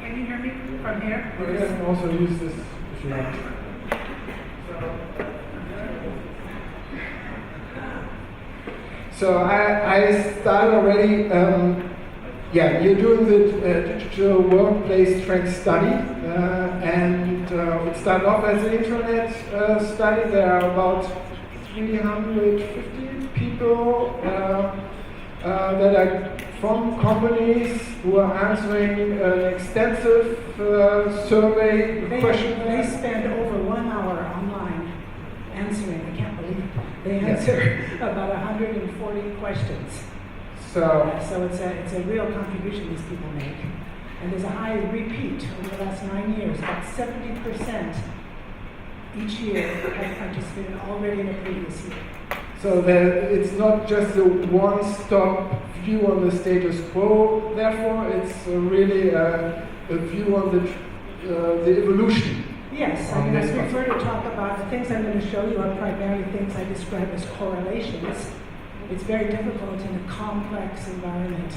Can you hear me from here? You can also use this if you want. So I started already. You're doing the digital workplace trend study, and it started off as an internet study. There are about 350 people that are from companies who are answering an extensive survey question. They spend over 1 hour online answering. I can't believe it. They answer about 140 questions. So it's a real contribution these people make. And there's a high repeat over the last 9 years. About 70% each year have participated already in a previous year. So that it's not just a one-stop view on the status quo, therefore it's really a view on the evolution. Yes, I prefer to talk about the things I'm going to show you are primarily things I describe as correlations. It's very difficult in a complex environment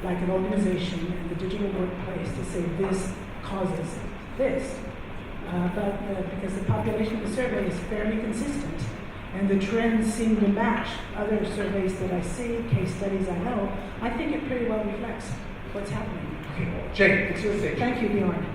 like an organization and the digital workplace to say this causes this. But because the population of the survey is fairly consistent, and the trends seem to match other surveys that I see, case studies I know, I think it pretty well reflects what's happening. Okay, Jane, it's your stage. Thank you, Bjorn.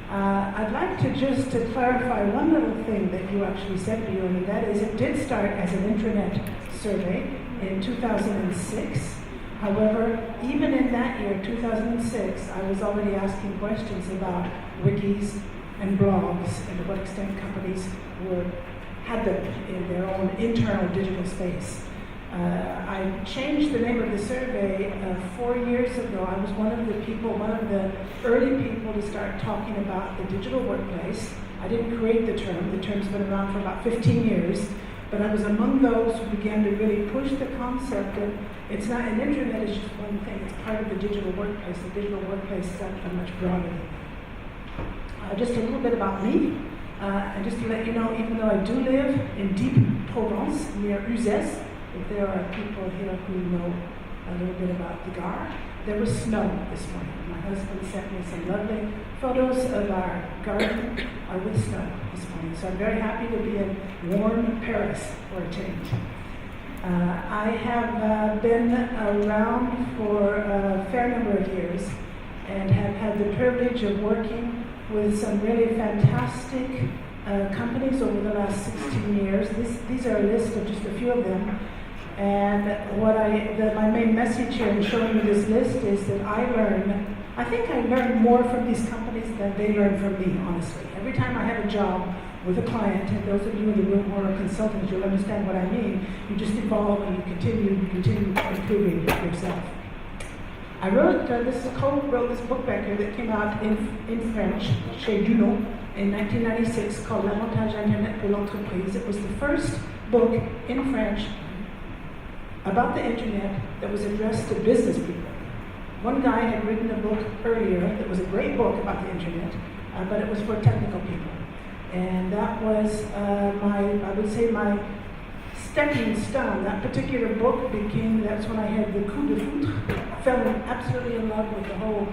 I'd like to clarify one little thing that you actually said, Bjorn, and that is it did start as an intranet survey in 2006. However, even in that year, 2006, I was already asking questions about wikis and blogs and to what extent companies had them in their own internal digital space. I changed the name of the survey 4 years ago. I was one of the early people to start talking about the digital workplace. I didn't create the term. The term's been around for about 15 years, but I was among those who began to really push the concept that it's not an internet, it's just one thing. It's part of the digital workplace. The digital workplace is actually much broader than that. Just a little bit about me. And just to let you know, even though I do live in deep Provence, near Uzès, if there are people here who know a little bit about the Gare, there was snow this morning. My husband sent me some lovely photos of our garden with snow this morning. So I'm very happy to be in warm Paris for a change. I have been around for a fair number of years and have had the privilege of working with some really fantastic companies over the last 16 years. These are a list of just a few of them. And my main message here in showing you this list is that I think I learn more from these companies than they learn from me, honestly. Every time I have a job with a client, and those of you in the room who are consultants, you'll understand what I mean. You just evolve and you continue improving yourself. I wrote, wrote this book back here that came out in French, chez Dunod, in 1996, called L'avantage Internet pour l'entreprise. It was the first book in French about the internet that was addressed to business people. One guy had written a book earlier that was a great book about the internet, but it was for technical people. And that was my stepping stone. That particular book that's when I had the coup de foudre. Fell absolutely in love with the whole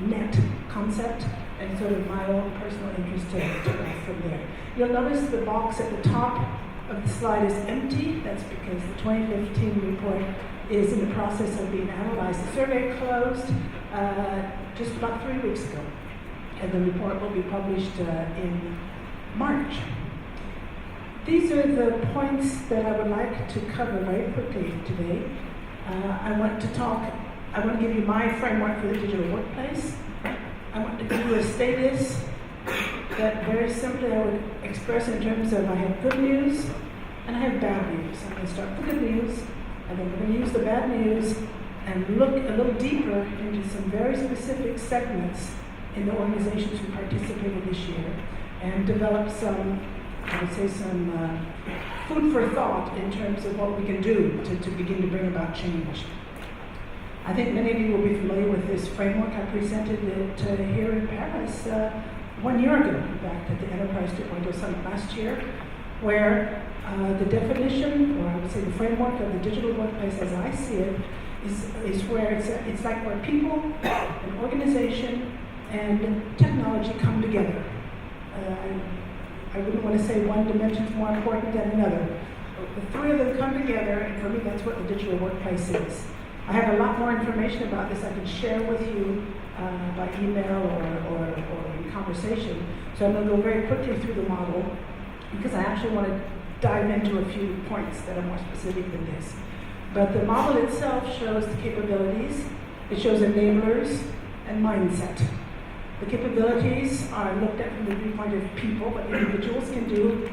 net concept and sort of my own personal interest took off from there. You'll notice the box at the top of the slide is empty. That's because the 2015 report is in the process of being analyzed. The survey closed just about 3 weeks ago, and the report will be published in March. These are the points that I would like to cover very quickly today. I want to give you my framework for the digital workplace. I want to give you a status that very simply I would express in terms of I have good news and I have bad news. I'm going to start with the good news, and then we're going to use the bad news and look a little deeper into some very specific segments in the organizations who participated this year. and develop some, I would say, some food for thought in terms of what we can do to begin to bring about change. I think many of you will be familiar with this framework. I presented it here in Paris 1 year ago, in fact, at the Enterprise 2.0 Summit last year, where the definition, or I would say the framework of the digital workplace as I see it, is where it's like where people, an organization, and technology come together. I wouldn't want to say one dimension is more important than another. The three of them come together, and for me that's what the digital workplace is. I have a lot more information about this I can share with you by email or in conversation. So I'm going to go very quickly through the model because I actually want to dive into a few points that are more specific than this. But the model itself shows the capabilities, it shows enablers and mindset. The capabilities are looked at from the viewpoint of people, what individuals can do,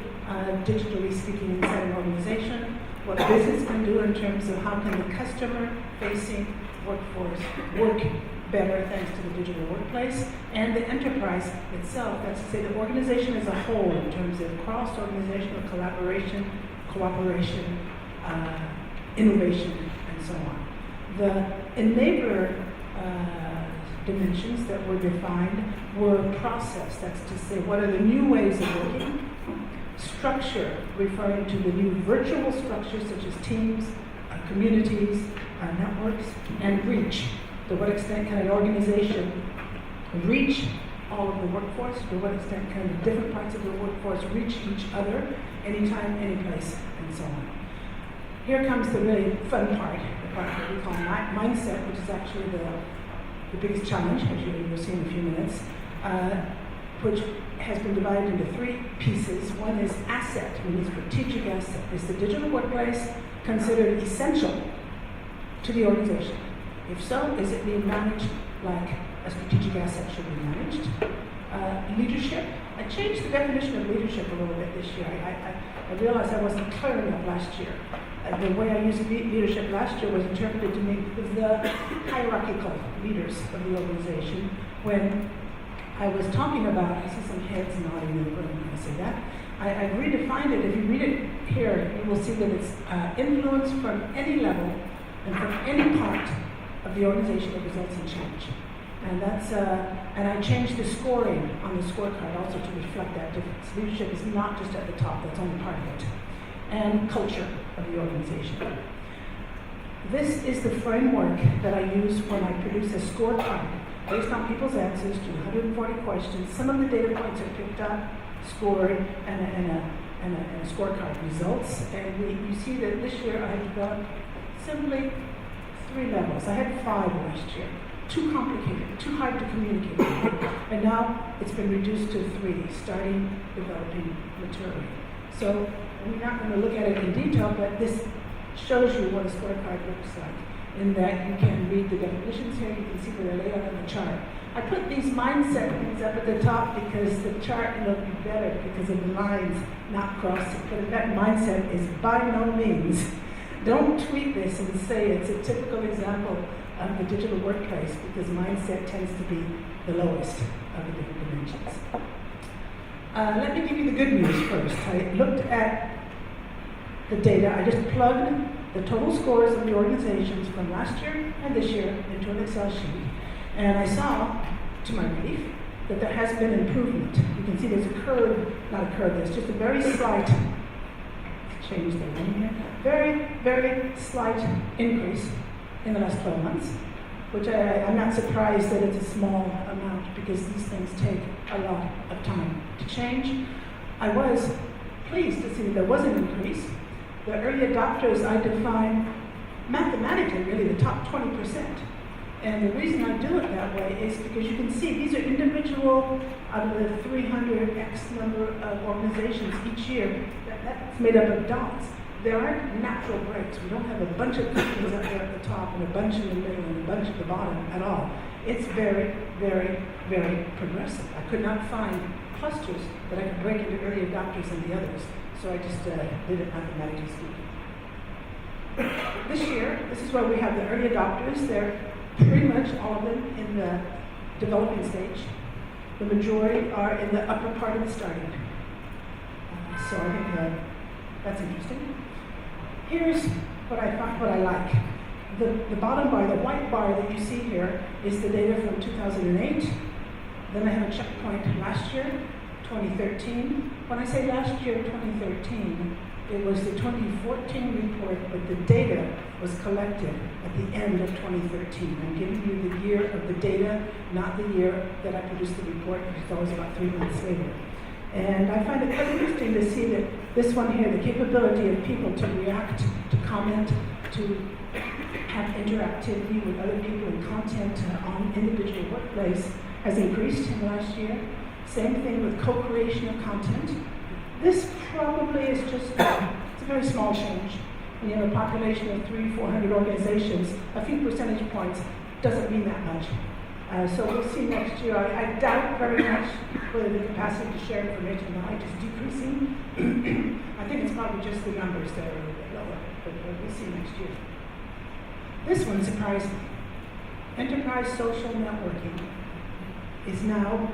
digitally speaking, inside an organization, what business can do in terms of how can the customer-facing workforce work better thanks to the digital workplace, and the enterprise itself, that's to say the organization as a whole in terms of cross-organizational collaboration, cooperation, innovation, and so on. The enabler dimensions that were defined were process, that's to say what are the new ways of working, structure, referring to the new virtual structures such as teams, communities, networks, and reach. To what extent can an organization reach all of the workforce? To what extent can the different parts of the workforce reach each other, anytime, anyplace, and so on. Here comes the really fun part, the part that we call mindset, which is actually the biggest challenge, as you'll see in a few minutes, which has been divided into three pieces. One is asset, meaning strategic asset. Is the digital workplace considered essential to the organization? If so, is it being managed like a strategic asset should be managed? Leadership. I changed the definition of leadership a little bit this year. I realized I wasn't clear enough last year. The way I used leadership last year was interpreted to me as the hierarchical leaders of the organization. When I was talking about, I see some heads nodding in the room when I say that. I redefined it. If you read it here, you will see that it's influence from any level and from any part of the organization that results in change. And that's and I changed the scoring on the scorecard also to reflect that difference. Leadership is not just at the top, that's only part of it. And culture of the organization. This is the framework that I use when I produce a scorecard based on people's answers to 140 questions. Some of the data points are picked up, scored, and a scorecard results. And you see that this year I have developed simply 3 levels. I had 5 last year. Too complicated, too hard to communicate. And now it's been reduced to 3, starting developing maturity. So we're not going to look at it in detail, but this shows you what a scorecard looks like, in that you can read the definitions here, you can see where they're laid out on the chart. I put these mindset things up at the top because the chart will be better because of the lines not crossing. But that mindset is by no means. Don't tweet this and say it's a typical example of the digital workplace because mindset tends to be the lowest of the different dimensions. Let me give you the good news first. I looked at the data. I just plugged the total scores of the organizations from last year and this year into an Excel sheet. And I saw, to my relief, that there has been improvement. You can see there's a curve, not a curve, there's just a very slight, change the line here, very, very slight increase in the last 12 months, which I'm not surprised that it's a small amount because these things take a lot of time to change. I was pleased to see that there was an increase. The early adopters I define mathematically really the top 20%. And the reason I do it that way is because you can see these are individual out of the 300X number of organizations each year. That's made up of dots. There aren't natural breaks. We don't have a bunch of companies up there at the top and a bunch in the middle and a bunch at the bottom at all. It's very, very, very progressive. I could not find clusters that I could break into early adopters and the others. So I just did it mathematically speaking. This year, this is where we have the early adopters. They're pretty much all of them in the developing stage. The majority are in the upper part of the starting. So I think that's interesting. Here's what I like. The bottom bar, the white bar that you see here, is the data from 2008. Then I have a checkpoint last year, 2013. When I say last year, 2013, it was the 2014 report, but the data was collected at the end of 2013. I'm giving you the year of the data, not the year that I produced the report, which is always about 3 months later. And I find it quite interesting to see that this one here, the capability of people to react, to comment, to have interactivity with other people and content on individual workplace has increased in the last year. Same thing with co-creation of content. This probably is just, it's a very small change. When you have a population of 300-400 organizations, a few percentage points doesn't mean that much. So we'll see next year. I doubt very much whether the capacity to share information knowledge is decreasing. I think it's probably just the numbers that are a little bit lower, but we'll see next year. This one surprised me. Enterprise social networking is now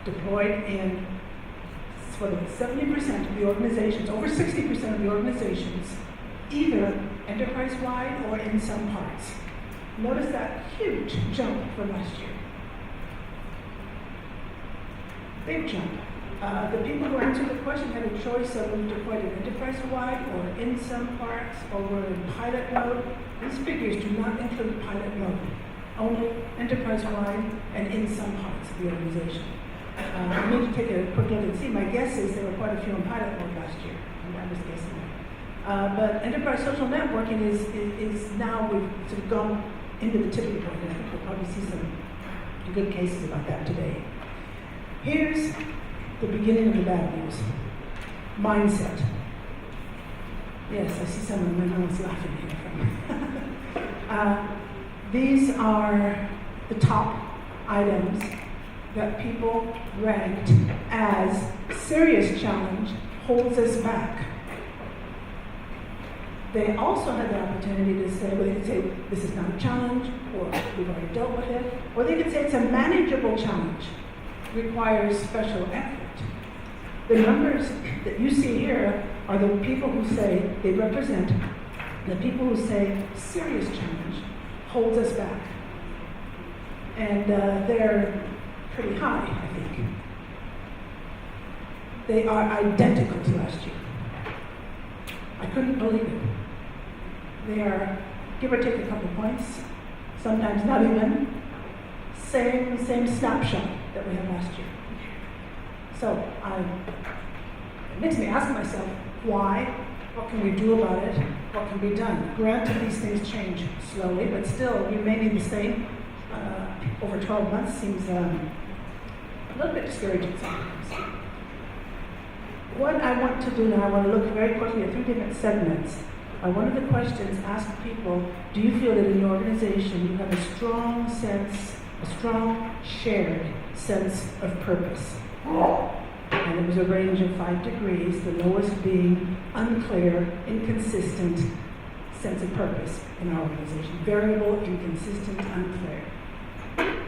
deployed in 70% of the organizations, over 60% of the organizations, either enterprise-wide or in some parts. Notice that huge jump from last year. Big jump. The people who answered the question had a choice of whether deployed it enterprise-wide or in some parts or were in pilot mode. These figures do not include pilot mode, only enterprise-wide and in some parts of the organization. I need to take a quick look and see. My guess is there were quite a few in pilot mode last year. I'm just guessing that. But enterprise social networking is now, we've sort of gone into the tipping point, and I think we'll probably see some good cases about that today. Here's the beginning of the bad news. Mindset. Yes, I see some of my mouths laughing here. These are the top items that people ranked as serious challenge holds us back. They also had the opportunity to say, well, they could say, this is not a challenge, or we've already dealt with it, or they could say it's a manageable challenge, requires special effort. The numbers that you see here are the people who say, they represent the people who say serious challenge holds us back. And they're pretty high, I think. They are identical to last year. I couldn't believe it. They are, give or take a couple points, sometimes not even, same snapshot that we had last year. So it makes me ask myself, why? What can we do about it? What can be done? Granted, these things change slowly, but still remaining the same over 12 months seems a little bit discouraging sometimes. What I want to do now, I want to look very quickly at 3 different segments. One of the questions asked people, do you feel that in your organization you have a strong sense, a strong shared sense of purpose? And it was a range of 5 degrees, the lowest being unclear, inconsistent sense of purpose in our organization. Variable, inconsistent, unclear,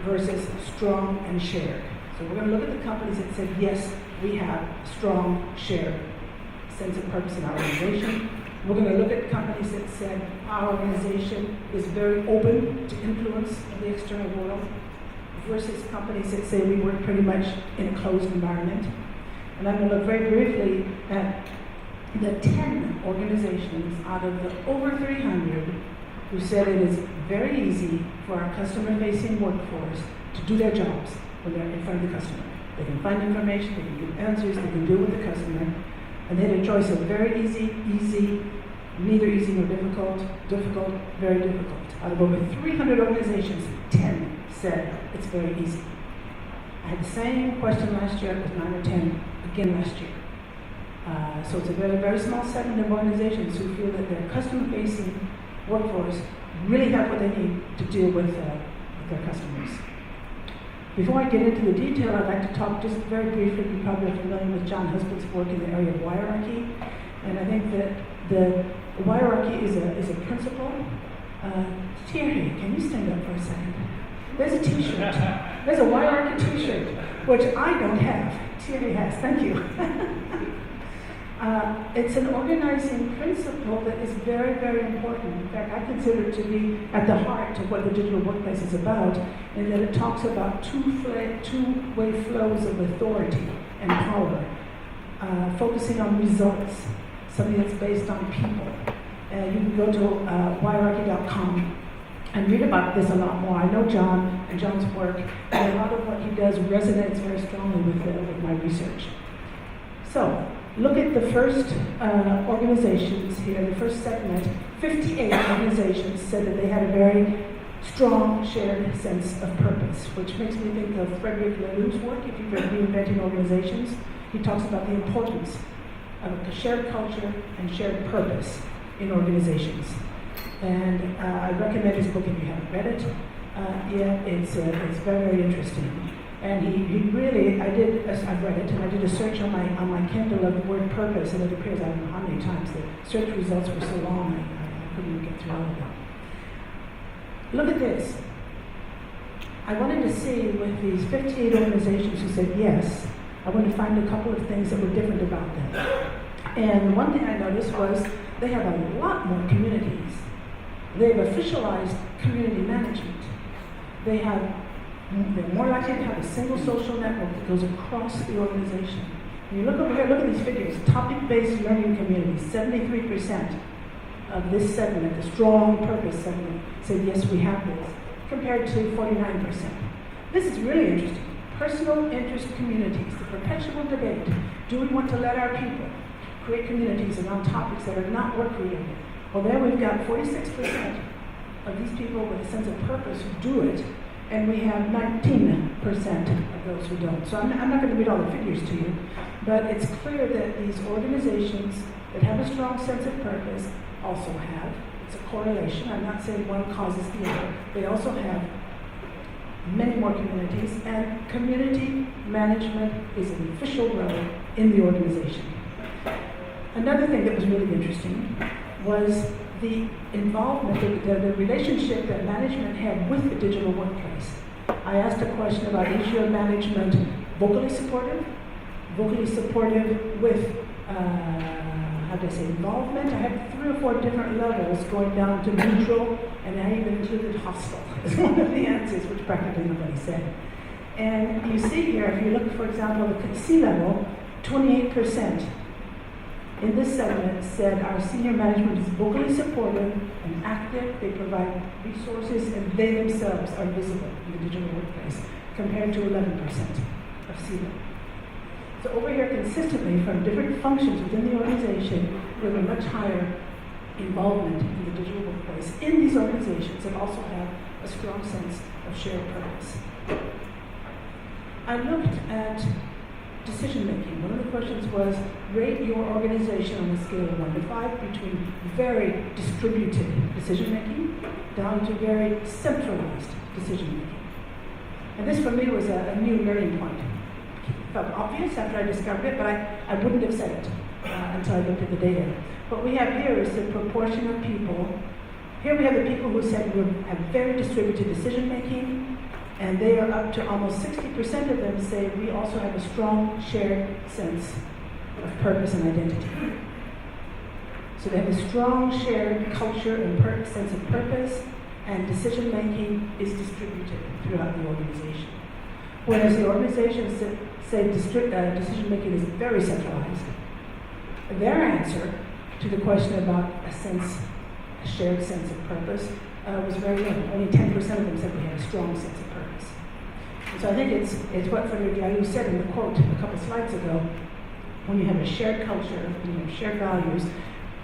versus strong and shared. So we're going to look at the companies that said, yes, we have strong, shared sense of purpose in our organization. We're going to look at companies that said our organization is very open to influence of the external world, versus companies that say we work pretty much in a closed environment. And I'm going to look very briefly at the 10 organizations out of the over 300 who said it is very easy for our customer-facing workforce to do their jobs when they're in front of the customer. They can find information, they can give answers, they can deal with the customer. And they had a choice of very easy, easy, neither easy nor difficult, difficult, very difficult. Out of over 300 organizations, 10 said it's very easy. I had the same question last year, it was 9 or 10, again last year. So it's a very, very small segment of organizations who feel that their customer-facing workforce really have what they need to deal with their customers. Before I get into the detail, I'd like to talk just very briefly. You probably are familiar with John Husband's work in the area of hierarchy, and I think that the hierarchy is a principle. Thierry, can you stand up for a second? There's a T-shirt. There's a YRK t-shirt, which I don't have. Thierry has, thank you. It's an organizing principle that is very, very important. In fact, I consider it to be at the heart of what the digital workplace is about, in that it talks about two-way flows of authority and power, focusing on results, something that's based on people. You can go to yrarchy.com and read about this a lot more. I know John and John's work, and a lot of what he does resonates very strongly with my research. So, look at the first organizations here, the first segment. 58 organizations said that they had a very strong shared sense of purpose, which makes me think of Frederick Laloux's work. If you've read Reinventing Organizations, he talks about the importance of a shared culture and shared purpose in organizations. And I recommend his book if you haven't read it. It's very, very interesting. And he really, I've read it, and I did a search on my Kindle of the word purpose, and it appears, I don't know how many times, the search results were so long, I couldn't even get through all of them. Look at this. I wanted to see with these 58 organizations who said yes, I wanted to find a couple of things that were different about them. And one thing I noticed was they have a lot more communities. They've officialized community management. They're more likely to have a single social network that goes across the organization. When you look over here, look at these figures. Topic-based learning communities, 73% of this segment, the strong purpose segment, said yes, we have this, compared to 49%. This is really interesting. Personal interest communities, the perpetual debate. Do we want to let our people create communities around topics that are not work-related? Well, there we've got 46% of these people with a sense of purpose who do it, and we have 19% of those who don't. So I'm not going to read all the figures to you, but it's clear that these organizations that have a strong sense of purpose also have, it's a correlation, I'm not saying one causes the other, they also have many more communities, and community management is an official role in the organization. Another thing that was really interesting was the involvement, the relationship that management had with the digital workplace. I asked a question about issue of management, vocally supportive with, involvement. I had 3 or 4 different levels going down to neutral, and I even included hostile as one of the answers, which practically nobody said. And you see here, if you look, for example, at the C level, 28% in this segment said our senior management is vocally supportive and active, they provide resources, and they themselves are visible in the digital workplace, compared to 11% of C level. So over here, consistently, from different functions within the organization, we have a much higher involvement in the digital workplace in these organizations that also have a strong sense of shared purpose. I looked at decision making. One of the questions was, rate your organization on a scale of 1 to 5 between very distributed decision making down to very centralized decision making. And this for me was a new learning point. It felt obvious after I discovered it, but I wouldn't have said it until I looked at the data. What we have here is the proportion of people. Here we have the people who said we have very distributed decision making, and they are up to almost 60% of them say we also have a strong shared sense of purpose and identity. So they have a strong shared culture and sense of purpose, and decision making is distributed throughout the organization. Whereas the organizations that say decision making is very centralized, their answer to the question about a shared sense of purpose was very low. Only 10% of them said we had a strong sense of purpose. And so I think it's what Frederick Laloux said in the quote a couple slides ago. When you have a shared culture, when you have shared values,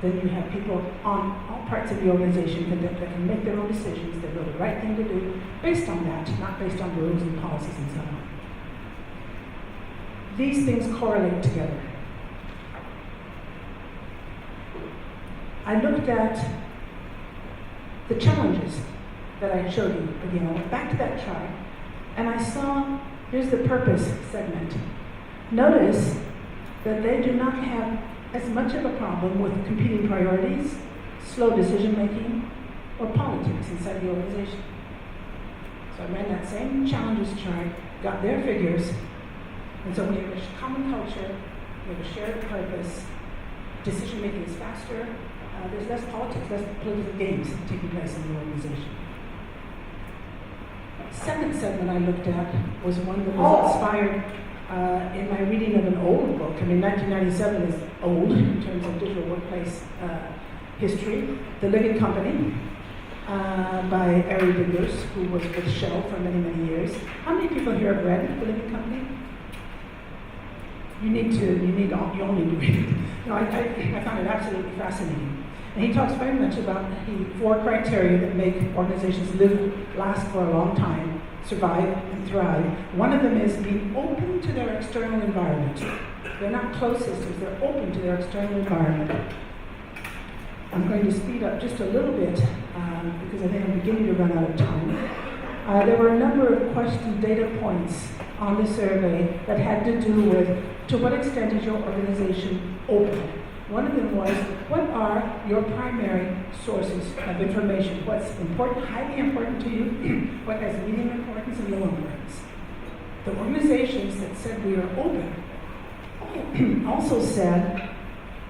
then you have people on all parts of the organization that can make their own decisions, that know the right thing to do, based on that, not based on rules and policies and so on. These things correlate together. I looked at the challenges that I showed you. Again, I went back to that chart, and I saw, here's the purpose segment. Notice that they do not have as much of a problem with competing priorities, slow decision making, or politics inside the organization. So I ran that same challenges chart, got their figures, and so we have a common culture, we have a shared purpose, decision making is faster, there's less politics, less political games taking place in the organization. Second segment I looked at was one that was inspired in my reading of an old book. I mean, 1997 is old in terms of digital workplace history. The Living Company by Ari Biggers, who was with Shell for many, many years. How many people here have read The Living Company? You all need to read it. No, I found it absolutely fascinating. And he talks very much about the 4 criteria that make organizations last for a long time, survive and thrive. One of them is being open to their external environment. They're not closed systems, they're open to their external environment. I'm going to speed up just a little bit because I think I'm beginning to run out of time. There were a number of question data points on the survey that had to do with to what extent is your organization open? One of them was, what are your primary sources of information? What's important, highly important to you? What has medium importance and low importance? The organizations that said we are open also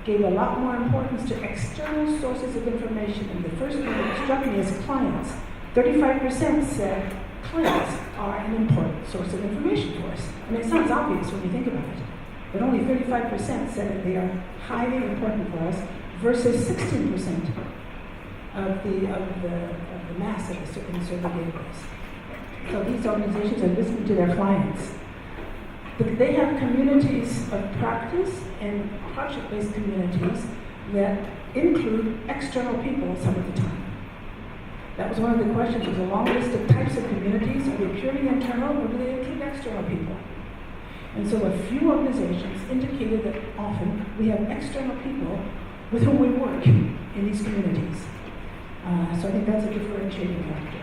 gave a lot more importance to external sources of information. And the first one that struck me is clients. 35% said clients are an important source of information for us. I mean, it sounds obvious when you think about it. But only 35% said that they are highly important for us, versus 16% of the mass of the survey database. So these organizations are listening to their clients. But they have communities of practice and project-based communities that include external people some of the time. That was one of the questions. There's a long list of types of communities. Are they purely internal, or do they include external people? And so a few organizations indicated that often we have external people with whom we work in these communities. So I think that's a differentiating factor.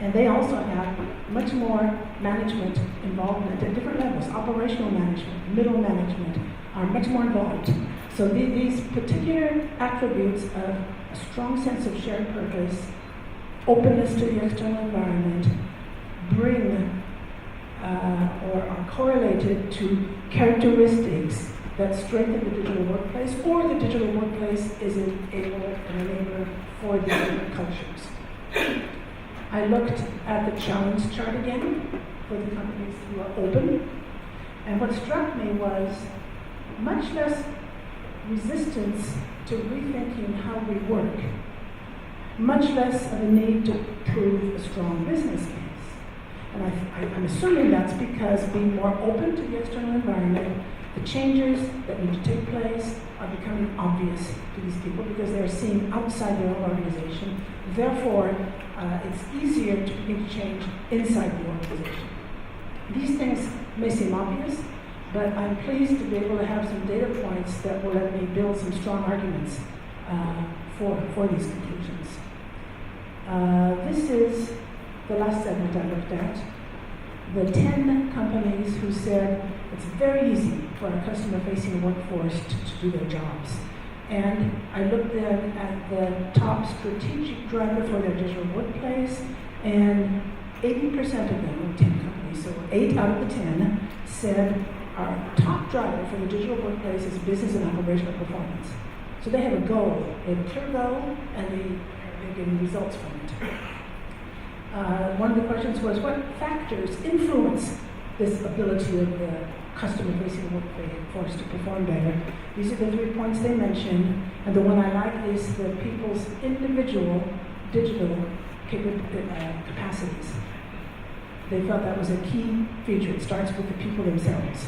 And they also have much more management involvement at different levels. Operational management, middle management are much more involved. So these particular attributes of a strong sense of shared purpose, openness to the external environment, bring or are correlated to characteristics that strengthen the digital workplace, or the digital workplace is an enabler for the different cultures. I looked at the challenge chart again for the companies who are open, and what struck me was much less resistance to rethinking how we work, much less of a need to prove a strong business case. And I'm assuming that's because being more open to the external environment, the changes that need to take place are becoming obvious to these people because they're seeing outside their own organization. Therefore, it's easier to begin to change inside the organization. These things may seem obvious, but I'm pleased to be able to have some data points that will let me build some strong arguments for these conclusions. This is the last segment I looked at. The 10 companies who said it's very easy for a customer-facing workforce to do their jobs. And I looked then at the top strategic driver for their digital workplace, and 80% of them, 10 companies, so 8 out of the 10, said our top driver for the digital workplace is business and operational performance. So they have a goal, they have a clear goal, and they're getting results from it. One of the questions was, what factors influence this ability of the customer-facing workforce to perform better? These are the 3 points they mentioned, and the one I like is the people's individual digital capacities. They felt that was a key feature. It starts with the people themselves.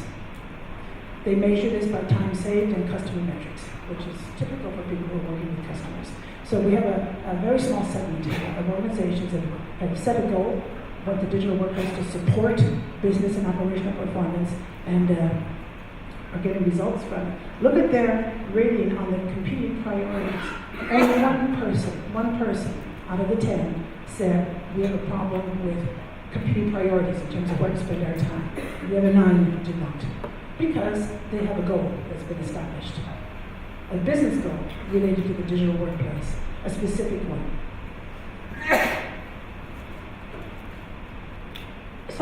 They measure this by time saved and customer metrics, which is typical for people who are working with customers. So we have a very small segment of organizations that have set a goal about the digital workplace to support business and operational performance and are getting results from it. Look at their rating on the competing priorities. Only one person out of the 10 said we have a problem with competing priorities in terms of where to spend our time. The other 9 did not, because they have a goal that's been established. A business goal related to the digital workplace, a specific one.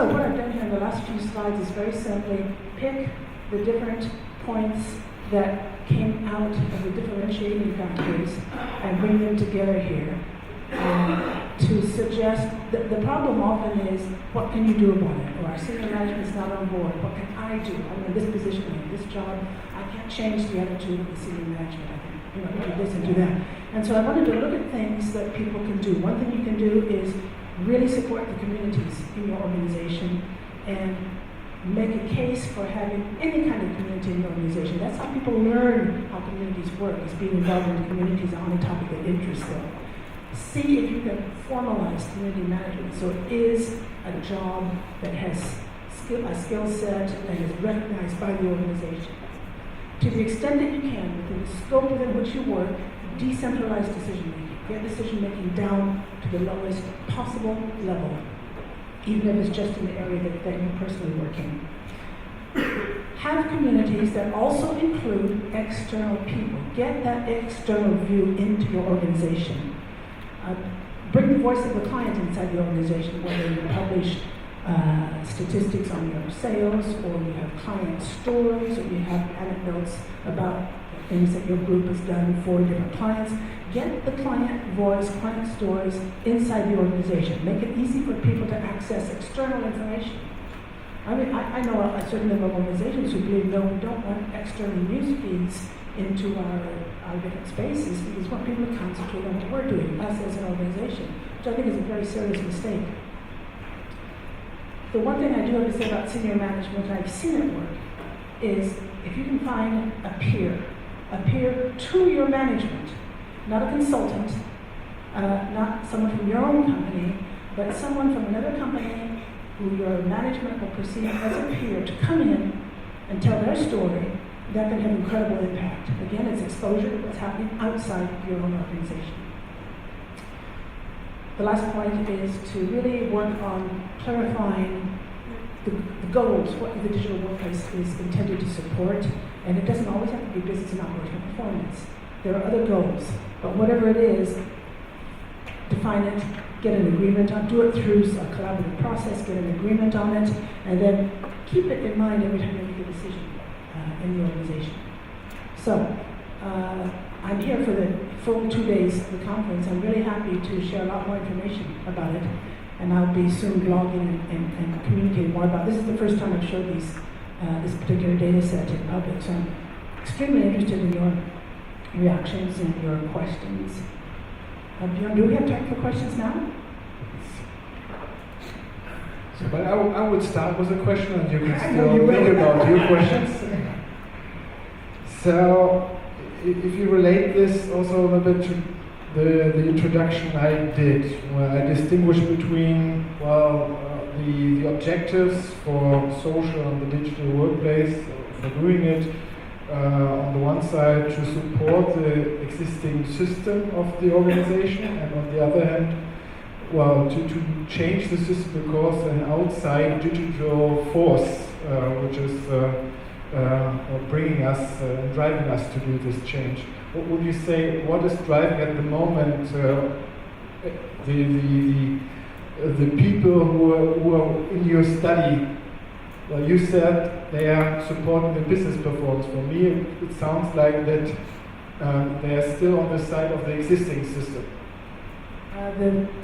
So what I've done here in the last few slides is very simply pick the different points that came out of the differentiating factors and bring them together here to suggest that the problem often is, what can you do about it? Or our senior management is not on board. What can I do? I'm in this position, I'm in this job. I can't change the attitude of the senior management. I can, do this and do that. And so I wanted to look at things that people can do. One thing you can do is really support the communities in your organization and make a case for having any kind of community in your organization. That's how people learn how communities work, is being involved in the communities on a topic that interests them. See if you can formalize community management so it is a job that has a skill set that is recognized by the organization. To the extent that you can, within the scope within which you work, decentralize decision-making. Get decision-making down to the lowest possible level, even if it's just in the area that you personally work in. Have communities that also include external people. Get that external view into your organization. Bring the voice of the client inside the organization, whether you publish statistics on your sales, or you have client stories, or you have anecdotes about things that your group has done for different clients. Get the client voice, client stories inside the organization. Make it easy for people to access external information. I mean, I know a certain number of organizations who believe, no, we don't want external news feeds into our different spaces, because we want people to concentrate on what we're doing, us as an organization, which I think is a very serious mistake. The one thing I do have to say about senior management, and I've seen it work, is if you can find a peer to your management, not a consultant, not someone from your own company, but someone from another company who your management will perceive as a peer, to come in and tell their story. That can have incredible impact. Again, it's exposure to what's happening outside your own organization. The last point is to really work on clarifying the goals, what the digital workplace is intended to support, and it doesn't always have to be business and operational performance. There are other goals, but whatever it is, define it, get an agreement on, do it through a collaborative process, get an agreement on it, and then keep it in mind every time you make a decision in the organization. So, I'm here for the full 2 days of the conference. I'm really happy to share a lot more information about it, and I'll be soon blogging and communicating more about it. This is the first time I've showed this particular data set in public, so I'm extremely interested in your reactions and your questions. Do we have time for questions now? So, but I would start with a question, and you can still think about your questions. So, if you relate this also a little bit to the introduction I did, where I distinguished between, the objectives for social and the digital workplace, for doing it, on the one side to support the existing system of the organization, and on the other hand, to change the system because an outside digital force, which is bringing us, driving us to do this change. What would you say, what is driving at the moment the people who are in your study? Well, you said they are supporting the business performance. For me, it sounds like that they are still on the side of the existing system.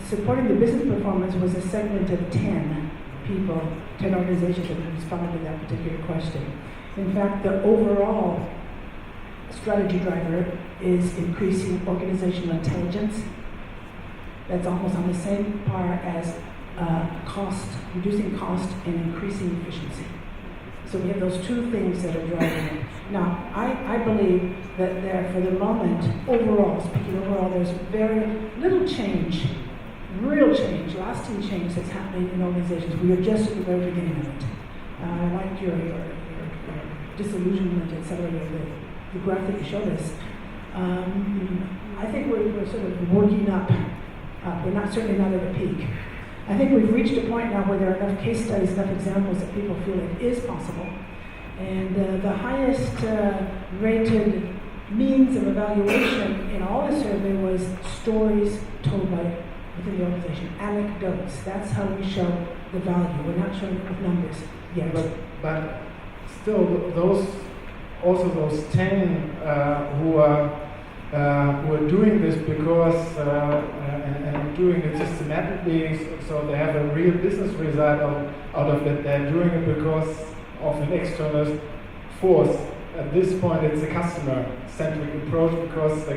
Supporting the business performance was a segment of 10 people, 10 organizations that responded to that particular question. In fact, the overall strategy driver is increasing organizational intelligence. That's almost on the same par as reducing cost and increasing efficiency. So we have those two things that are driving it. Now, I believe that there, for the moment, speaking overall, there's very little change, real change, lasting change that's happening in organizations. We are just at the very beginning of it. I like your disillusionment, etc., the graph that you showed us. I think we're sort of working up. We're certainly not at a peak. I think we've reached a point now where there are enough case studies, enough examples that people feel it is possible. And the highest rated means of evaluation in all the survey was stories told by within the organization, anecdotes. That's how we show the value. We're not showing it with numbers yet. But still, those 10 who are doing this because and doing it systematically, so they have a real business result out of it. They're doing it because of an external force. At this point, it's a customer-centric approach because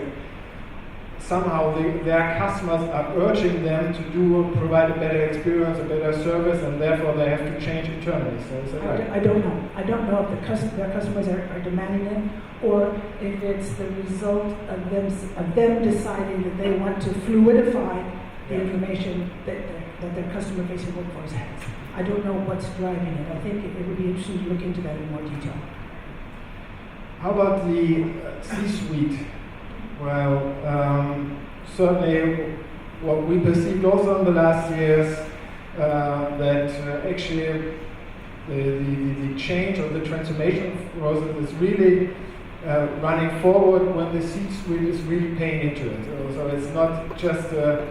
somehow their customers are urging them to provide a better experience, a better service, and therefore they have to change internally. So is that right? I don't know. I don't know if their customers are demanding it, or if it's the result of them deciding that they want to fluidify the information that their customer-facing workforce has. I don't know what's driving it. I think it would be interesting to look into that in more detail. How about the C-suite? Well, certainly what we perceived also in the last years that actually the change or the transformation process is really running forward when the C-suite is really paying into it. So it's not just that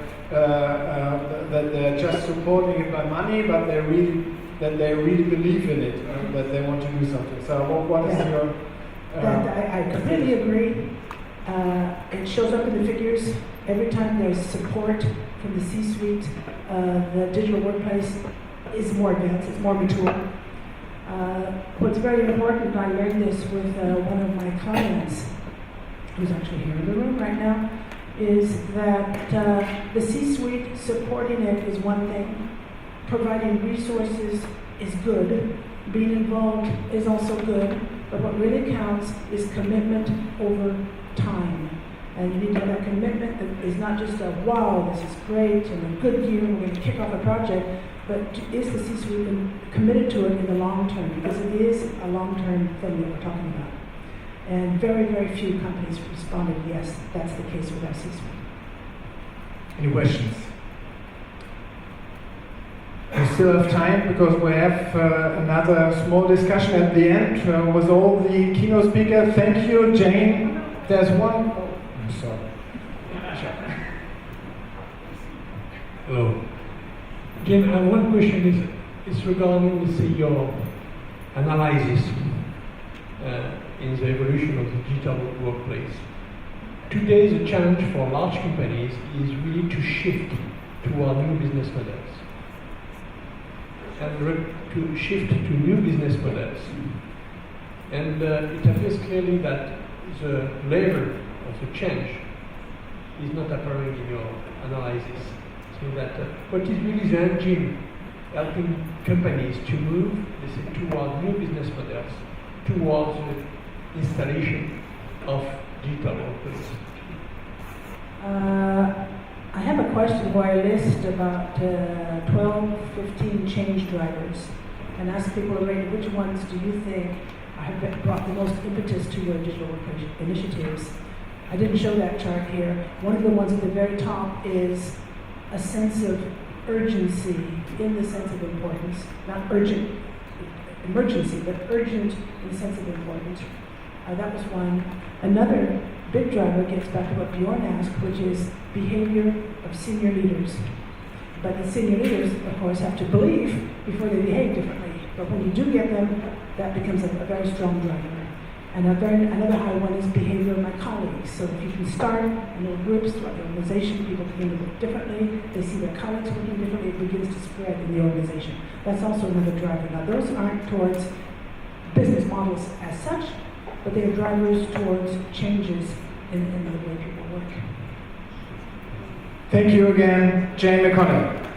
they're just supporting it by money, but they really believe in it, that they want to do something. So what is your... I completely agree. It shows up in the figures. Every time there's support from the C-suite, the digital workplace is more advanced, it's more mature. What's very important, I learned this with one of my clients, who's actually here in the room right now, is that the C-suite supporting it is one thing, providing resources is good, being involved is also good, but what really counts is commitment over time. And you need to have that commitment that is not just a, wow, this is great, and a good year, we're going to kick off a project, but is the C-suite committed to it in the long term? Because it is a long-term thing that we're talking about. And very, very few companies responded, yes, that's the case with our C-suite. Any questions? We still have time because we have another small discussion at the end with all the keynote speakers. Thank you, Jane. There's one. Oh, I'm sorry. Hello. Again, one question is regarding, let's say, your analysis in the evolution of the digital workplace. Today, the challenge for large companies is really to shift toward new business models. And to shift to new business models. And it appears clearly that the level of the change is not appearing in your analysis. So that what is really the engine helping companies to move, let's say, toward new business models, towards the installation of digital workplace? I have a question where I list about 12, 15 change drivers and ask people to rate which ones do you think have brought the most impetus to your digital workplace initiatives. I didn't show that chart here. One of the ones at the very top is a sense of urgency in the sense of importance, not urgent emergency, but urgent in the sense of importance. That was one. Another big driver gets back to what Bjorn asked, which is behavior of senior leaders. But the senior leaders, of course, have to believe before they behave differently. But when you do get them, that becomes a very strong driver. And another high one is behavior of my colleagues. So if you can start in little groups throughout the organization, people begin to look differently, they see their colleagues working differently, it begins to spread in the organization. That's also another driver. Now those aren't towards business models as such, but they are drivers towards changes in the way people work. Thank you again, Jane McConnell.